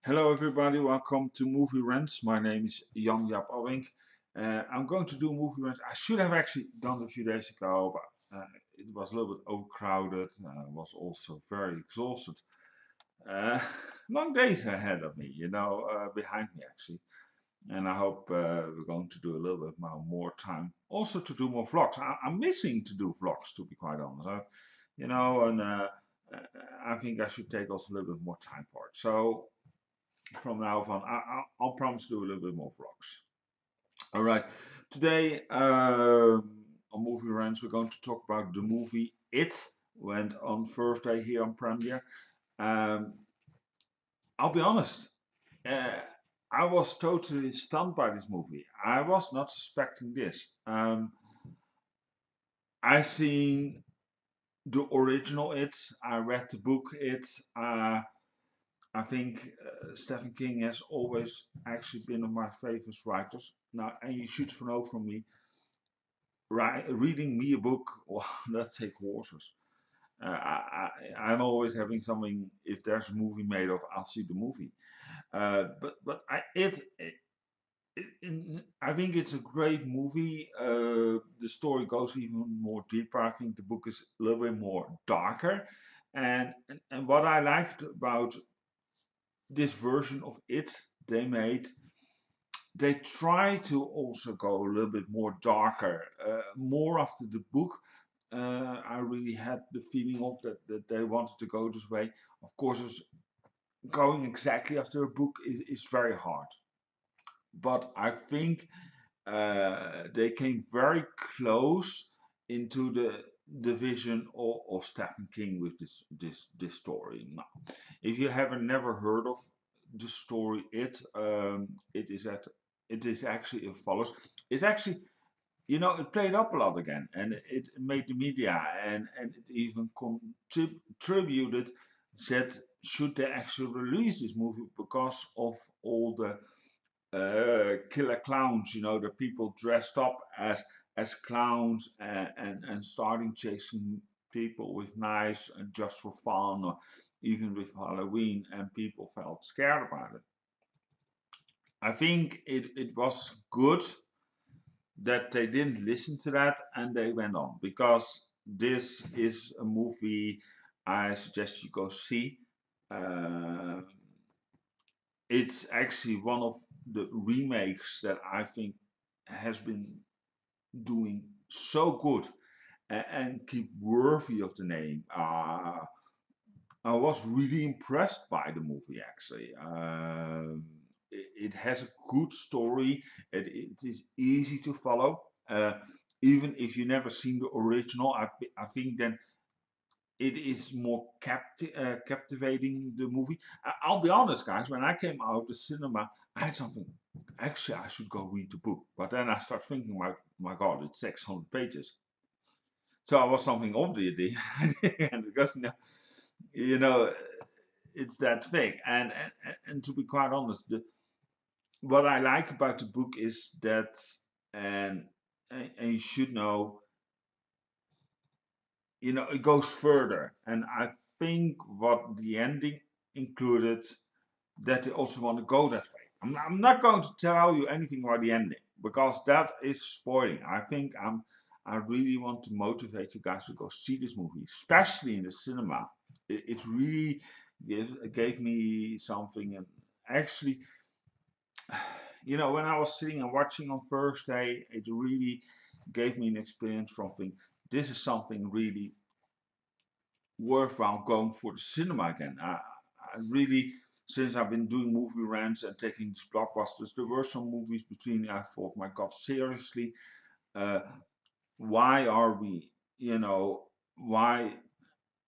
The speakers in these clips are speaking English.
Hello everybody, welcome to Movie Rants. My name is Jan-Jaap. I'm going to do movie rants. I should have actually done it a few days ago, but it was a little bit overcrowded. I was also very exhausted. Uh, Long days ahead of me, behind me actually. And I hope we're going to do a little bit more time. Also to do more vlogs. I'm missing to do vlogs, to be quite honest. And uh, I think I should take also a little bit more time for it. So from now on, I'll promise to do a little bit more vlogs. All right. Today on Movie Rants, we're going to talk about the movie It. Went on Thursday here on premiere. Um, I'll be honest. Uh, I was totally stunned by this movie. I was not suspecting this. I seen the original It. I read the book It. I think Stephen King has always actually been one of my favorite writers. Now, and you should know from me, reading me a book, well, that takes horses. I'm always having something. If there's a movie made of, I'll see the movie. I think it's a great movie. The story goes even more deeper. I think the book is a little bit more darker. And what I liked about this version of it they made, they try to also go a little bit more darker, more after the book. I really had the feeling of that they wanted to go this way. Of course, going exactly after a book is very hard, but I think they came very close into the vision of Stephen King with this story. Now, if you haven't never heard of the story, it is actually it follows. It's actually it played up a lot again, and it made the media, and it even contributed said should they actually release this movie because of all the killer clowns, the people dressed up as clowns and starting chasing people with knives and just for fun or even with Halloween, and people felt scared about it. I think it was good that they didn't listen to that and they went on, because this is a movie I suggest you go see. Uh, it's actually one of the remakes that I think has been doing so good and keep worthy of the name. I was really impressed by the movie actually. It has a good story. It is easy to follow. Even if you never seen the original, I think then it is more captivating the movie. I'll be honest, guys. When I came out of the cinema, I had something. Actually, I should go read the book. But then I start thinking, my God, it's 600 pages. So I was something of the idea, because you know, it's that thick. And to be quite honest, what I like about the book is that, and and you should know, it goes further. And I think what the ending included, that they also want to go that way. I'm not going to tell you anything about the ending because that is spoiling. I really want to motivate you guys to go see this movie, especially in the cinema. It really gave me something. And actually, when I was sitting and watching on Thursday, it really gave me an experience from thinking, this is something really worthwhile going for the cinema again. I really, since I've been doing movie rants and taking these blockbusters, there were some movies between. I thought, my God, seriously, uh, why are we, you know, why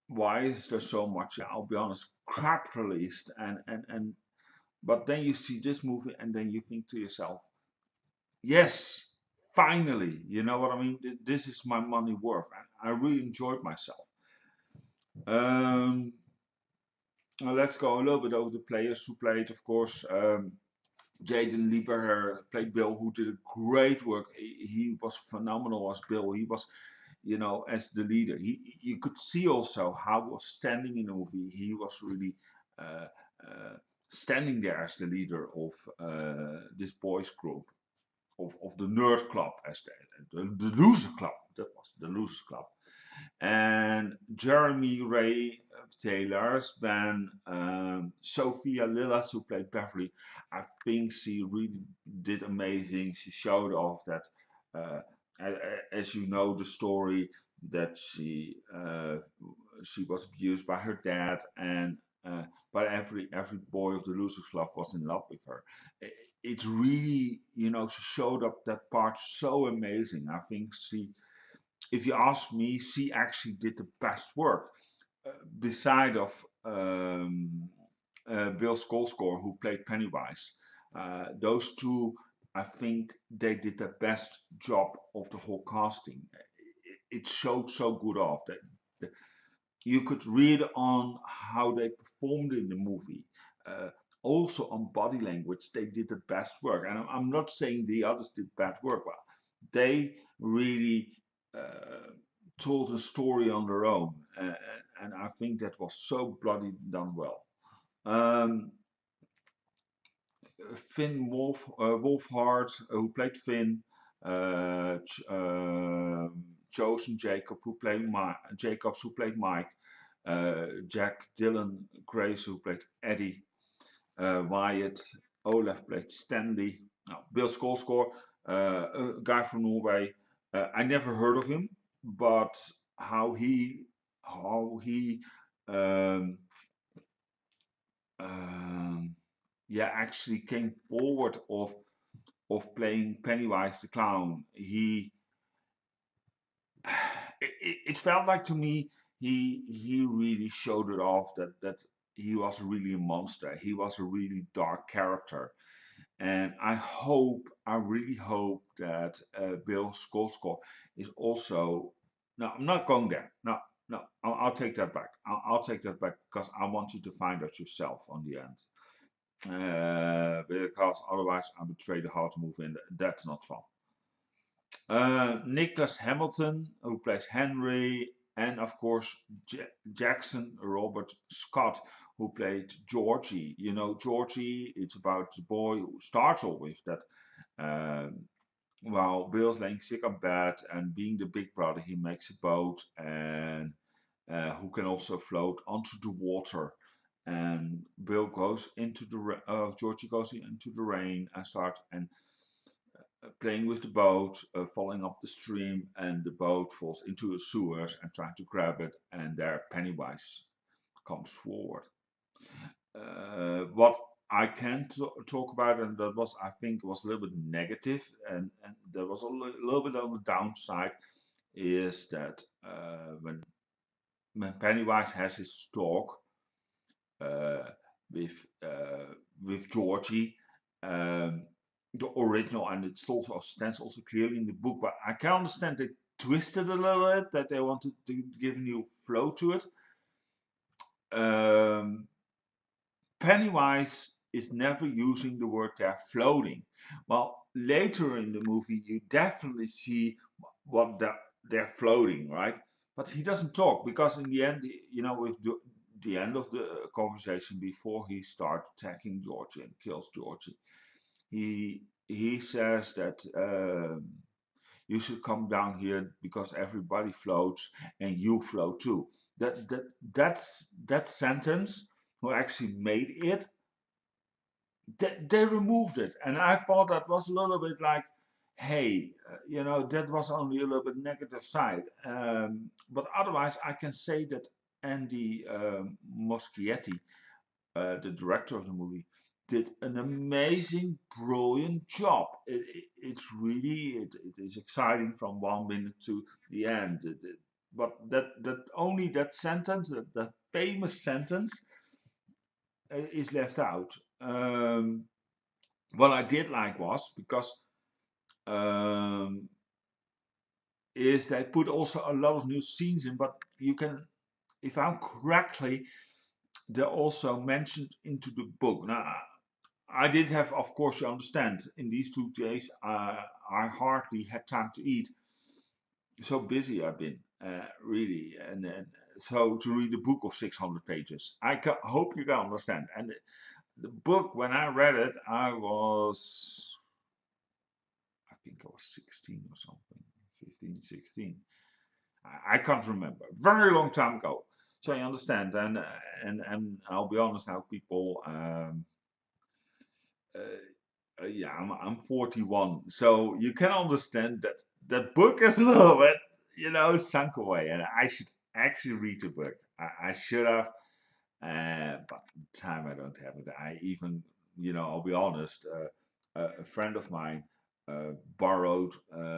why is there so much? I'll be honest, crap released, but then you see this movie and then you think to yourself, yes, finally, you know what I mean? This is my money worth, and I really enjoyed myself. Um, let's go a little bit over the players who played, of course. Jaden Lieber played Bill, who did a great work. He was phenomenal as Bill. He was, as the leader. You could see also how he was standing in the movie. He was really uh, uh, standing there as the leader of this boys group of the nerd club, as the loser club. That was the losers club. And Jeremy Ray Taylor's band, Sophia Lillis, who played Beverly, I think she really did amazing. She showed off that, uh, as you know, the story that she was abused by her dad, and but every boy of the Losers Club was in love with her. It's really, she showed up that part so amazing. I think if you ask me, she actually did the best work. Beside of Bill Skarsgård, who played Pennywise. Those two, I think, they did the best job of the whole casting. It showed so good off that you could read on how they performed in the movie. Uh, Also on body language, they did the best work. And I'm not saying the others did bad work, but they really uh, told a story on their own, and I think that was so bloody done well. Um, Finn Wolfhard, who played Finn, Chosen Jacob, who played Jacobs, who played Mike, Jack Dylan Grace, who played Eddie, Wyatt, Olaf played Stanley, Bill Skarsgård, a guy from Norway. I never heard of him, but how he um, um, yeah, actually came forward of playing Pennywise the clown. It felt like to me he really showed it off that he was really a monster. He was a really dark character, and I really hope that Bill Skarsgård is also. No, I'm not going there. No, no, I'll take that back. I'll take that back because I want you to find out yourself on the end. Because otherwise I betray the heart movie, and that's not fun. Nicholas Hamilton, who plays Henry, and of course Jackson Robert Scott, who played Georgie. You know, Georgie, it's about the boy who starts off with that. Um, while Bill's laying sick on bed, and being the big brother, he makes a boat and who can also float onto the water. And Bill goes into Georgie goes into the rain and start and playing with the boat, falling up the stream, and the boat falls into the sewers and trying to grab it, and there Pennywise comes forward. What I can talk about, and that was, I think, was a little bit negative, and there was a little bit on the downside, is that when Pennywise has his talk uh, with Georgie, um, the original, and it also stands also clearly in the book. But I can understand they twisted a little bit, that they wanted to give a new flow to it. Um, Pennywise is never using the word they're floating. Well, later in the movie, you definitely see what they're floating, right? But he doesn't talk because in the end, with the end of the conversation, before he starts attacking Georgie and kills Georgie, he says that you should come down here because everybody floats and you float too. That sentence, who actually made it, they removed it, and I thought that was a little bit like, hey, that was only a little bit negative side. But otherwise, I can say that Andy Moschietti, the director of the movie, did an amazing, brilliant job. It is exciting from 1 minute to the end. But that only that sentence, that famous sentence, is left out. Um, what I did like was because um, is they put also a lot of new scenes in, but you can, if I'm correctly, they're also mentioned into the book. Now, I did have, of course, you understand, in these 2 days, I hardly had time to eat. So busy I've been, really, and so to read a book of 600 pages, hope you can understand. And The book, when I read it, I think I was 16 or something, 15, 16. I can't remember. Very long time ago. So I understand, and I'll be honest now, people. Yeah, I'm 41, so you can understand that that book is a little bit, sunk away, and I should actually read the book. I should have, but the time I don't have it. I even, I'll be honest, a friend of mine borrowed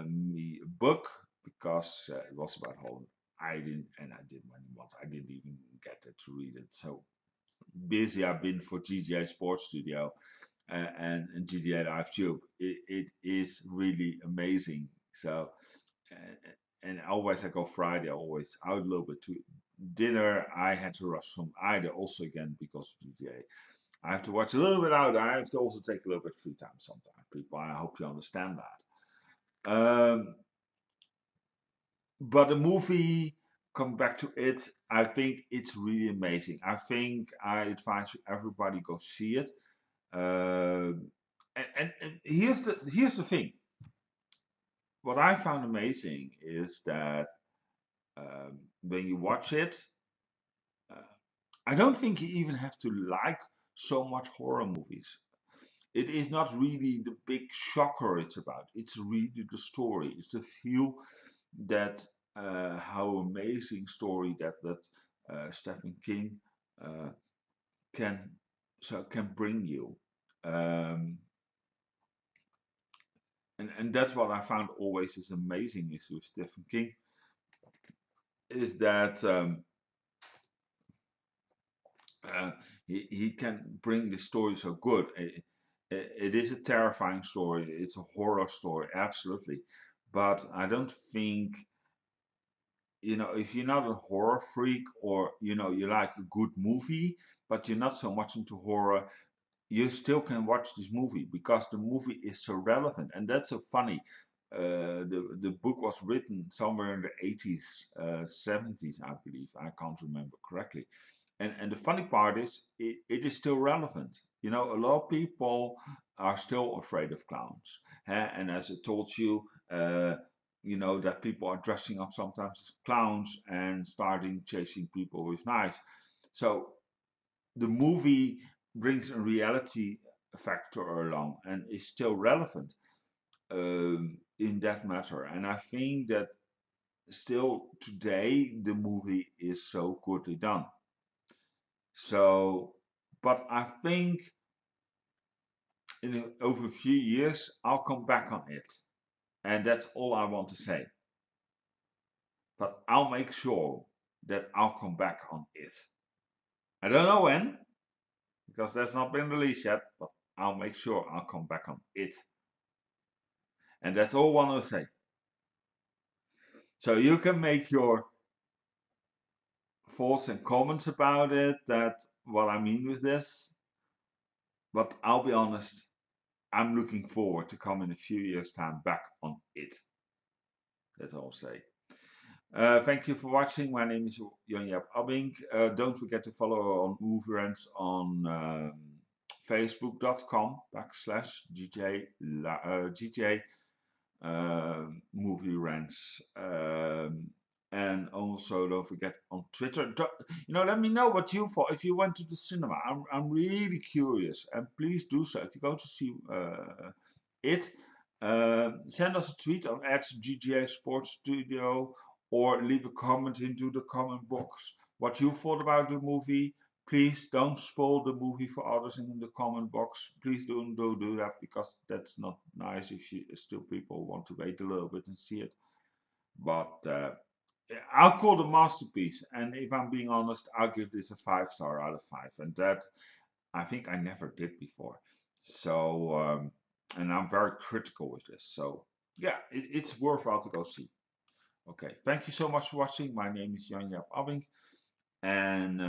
me a book because it was about home. I didn't want. I didn't even get it to read it. So busy I've been for GGA Sports Studio and GDA Live Tube. It is really amazing. So, and always I go Friday, always out a little bit to dinner. I had to rush from either also again because of GDA. I have to watch a little bit out. I have to also take a little bit free time sometimes, people. I hope you understand that. But the movie, come back to it, I think it's really amazing. I think I advise everybody go see it. Um, and here's the thing. What I found amazing is that when you watch it, uh, I don't think you even have to like so much horror movies. It is not really the big shocker it's about. It's really the story. It's the feel that how amazing story that Stephen King uh, can can bring you. Um, and that's what I found always is amazing is with Stephen King is that uh, he can bring the story so good. It is a terrifying story. It's a horror story, absolutely. But I don't think if you're not a horror freak or you like a good movie, but you're not so much into horror, you still can watch this movie because the movie is so relevant, and that's so funny. The book was written somewhere in the 80s, 70s, I believe. I can't remember correctly. And the funny part is, it is still relevant. A lot of people are still afraid of clowns. And as I told you, that people are dressing up sometimes as clowns and starting chasing people with knives. So the movie brings a reality factor along and is still relevant in that matter. And I think that still today the movie is so goodly done. So, but I think over a few years I'll come back on it, and that's all I want to say. But I'll make sure that I'll come back on it. I don't know when, because that's not been released yet, but I'll make sure I'll come back on it. And that's all I want to say. So you can make your thoughts and comments about it, that what I mean with this. But I'll be honest, I'm looking forward to come in a few years' time back on it. That's all I'll say. Thank you for watching. My name is Jan-Jaap Abbing. Don't forget to follow on Movie Rants on facebook.com/GJ Movie Rants. And also don't forget on Twitter. Let me know what you thought if you went to the cinema. I'm really curious, and please do so if you go to see it. Send us a tweet on @GGA Sports Studio or leave a comment into the comment box. What you thought about the movie. Please don't spoil the movie for others in the comment box. Please don't do that because that's not nice if still people want to wait a little bit and see it. But I'll call it a masterpiece, and if I'm being honest, I'll give this a 5-star out of 5, and that I think I never did before. So, and I'm very critical with this. So, yeah, it's worthwhile to go see. Okay, thank you so much for watching. My name is Jan-Jaap Abbing, and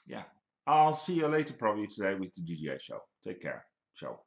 yeah, I'll see you later probably today with the GGA show. Take care. Ciao.